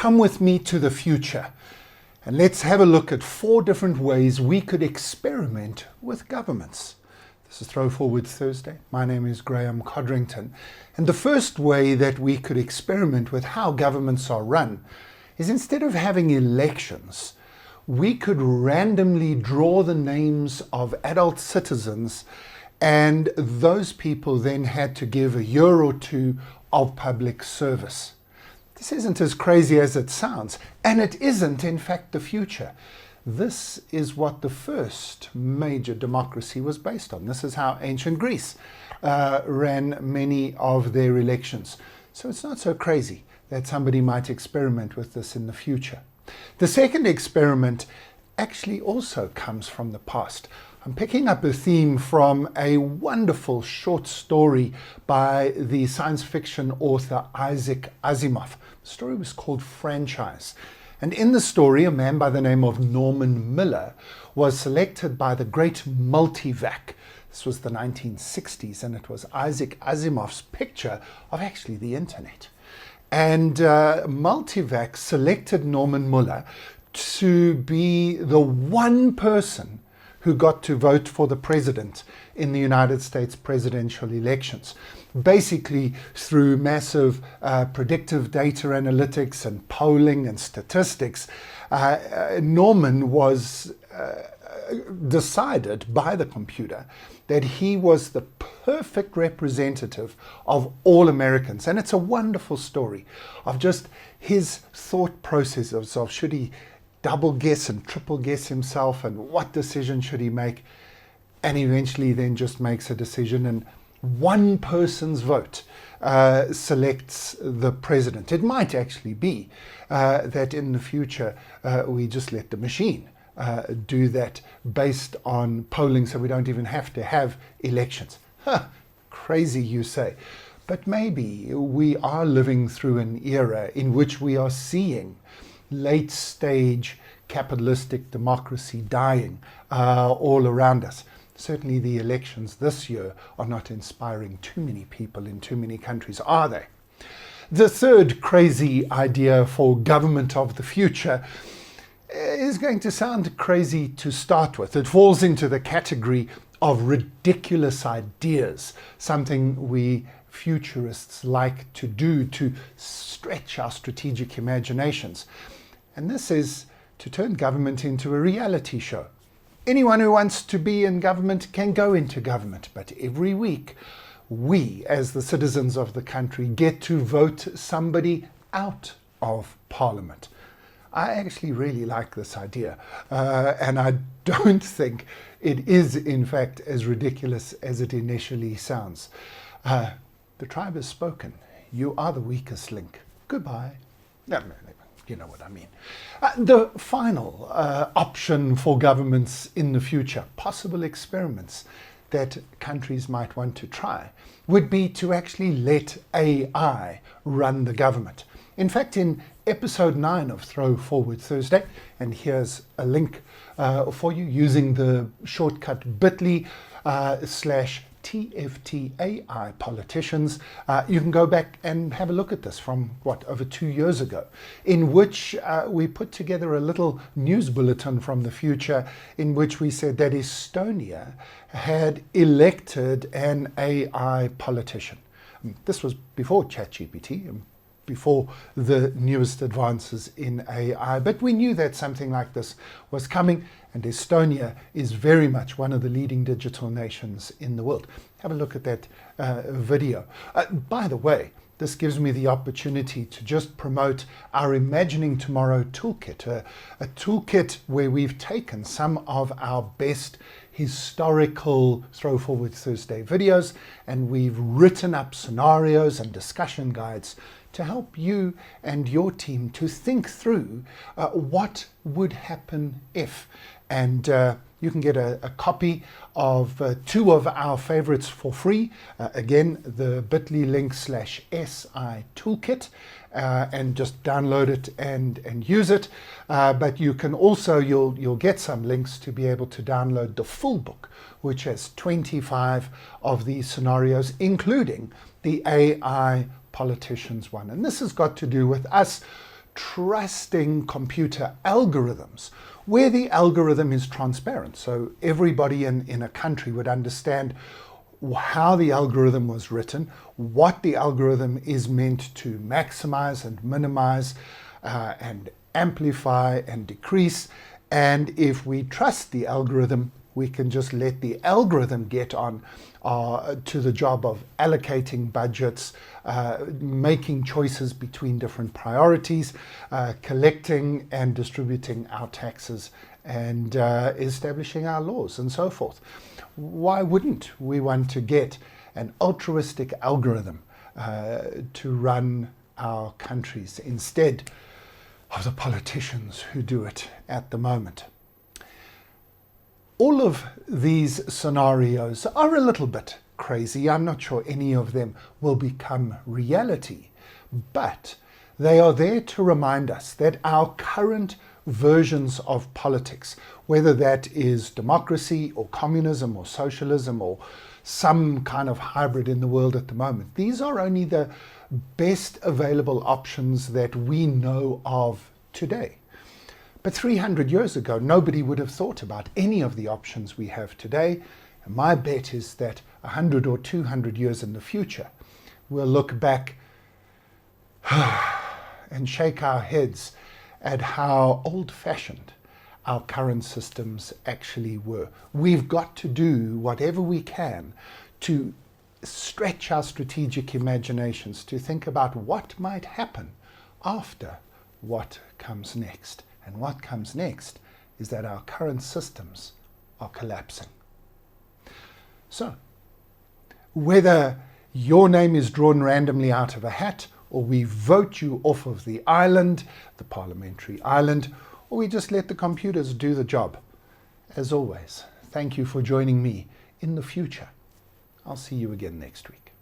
come with me to the future and let's have a look at 4 different ways we could experiment with governments. This is Throw Forward Thursday. My name is Graeme Codrington, and the first way that we could experiment with how governments are run is, instead of having elections, we could randomly draw the names of adult citizens, and those people then had to give a year or 2 of public service. This isn't as crazy as it sounds, and it isn't, in fact, the future. This is what the first major democracy was based on. This is how ancient Greece ran many of their elections. So it's not so crazy that somebody might experiment with this in the future. The second experiment actually also comes from the past. I'm picking up a theme from a wonderful short story by the science fiction author Isaac Asimov. The story was called Franchise. And in the story, a man by the name of Norman Miller was selected by the great multivac. This was the 1960s, and it was Isaac Asimov's picture of actually the internet. And multivac selected Norman Miller to be the one person who got to vote for the president in the United States presidential elections. Basically, through massive predictive data analytics and polling and statistics, Norman was decided by the computer that he was the perfect representative of all Americans. And it's a wonderful story of just his thought processes of should he double guess and triple guess himself, and what decision should he make, and eventually then just makes a decision, and one person's vote selects the president. It might actually be that in the future we just let the machine do that based on polling, so we don't even have to have elections. Crazy, you say. But maybe we are living through an era in which we are seeing late stage capitalistic democracy dying all around us. Certainly the elections this year are not inspiring too many people in too many countries, are they? The third crazy idea for government of the future is going to sound crazy to start with. It falls into the category of ridiculous ideas, something we futurists like to do to stretch our strategic imaginations. And this is to turn government into a reality show. Anyone who wants to be in government can go into government, but every week we, as the citizens of the country, get to vote somebody out of Parliament. I actually really like this idea, and I don't think it is, in fact, as ridiculous as it initially sounds. The tribe has spoken. You are the weakest link. Goodbye. No, you know what I mean. The final option for governments in the future, possible experiments that countries might want to try, would be to actually let AI run the government. In fact, in episode 9 of Throw Forward Thursday, and here's a link for you using the shortcut bit.ly/TFTAI politicians, you can go back and have a look at this from, over 2 years ago, in which we put together a little news bulletin from the future in which we said that Estonia had elected an AI politician. This was before ChatGPT and before the newest advances in AI, but we knew that something like this was coming, and Estonia is very much one of the leading digital nations in the world. Have a look at that video. By the way, this gives me the opportunity to just promote our Imagining Tomorrow toolkit, a toolkit where we've taken some of our best historical Throw Forward Thursday videos, and we've written up scenarios and discussion guides to help you and your team to think through what would happen if. And you can get a copy of 2 of our favorites for free. Again, the bit.ly link/SI toolkit, and just download it and use it. But you can also, you'll get some links to be able to download the full book, which has 25 of these scenarios, including the AI politicians one. And this has got to do with us trusting computer algorithms where the algorithm is transparent. So everybody in a country would understand how the algorithm was written, what the algorithm is meant to maximize and minimize and amplify and decrease. And if we trust the algorithm, we can just let the algorithm get on to the job of allocating budgets, making choices between different priorities, collecting and distributing our taxes, and establishing our laws and so forth. Why wouldn't we want to get an altruistic algorithm to run our countries instead of the politicians who do it at the moment? All of these scenarios are a little bit crazy. I'm not sure any of them will become reality, but they are there to remind us that our current versions of politics, whether that is democracy or communism or socialism or some kind of hybrid in the world at the moment, these are only the best available options that we know of today. But 300 years ago, nobody would have thought about any of the options we have today. And my bet is that 100 or 200 years in the future, we'll look back and shake our heads at how old-fashioned our current systems actually were. We've got to do whatever we can to stretch our strategic imaginations, to think about what might happen after what comes next. And what comes next is that our current systems are collapsing. So, whether your name is drawn randomly out of a hat, or we vote you off of the island, the parliamentary island, or we just let the computers do the job, as always, thank you for joining me in the future. I'll see you again next week.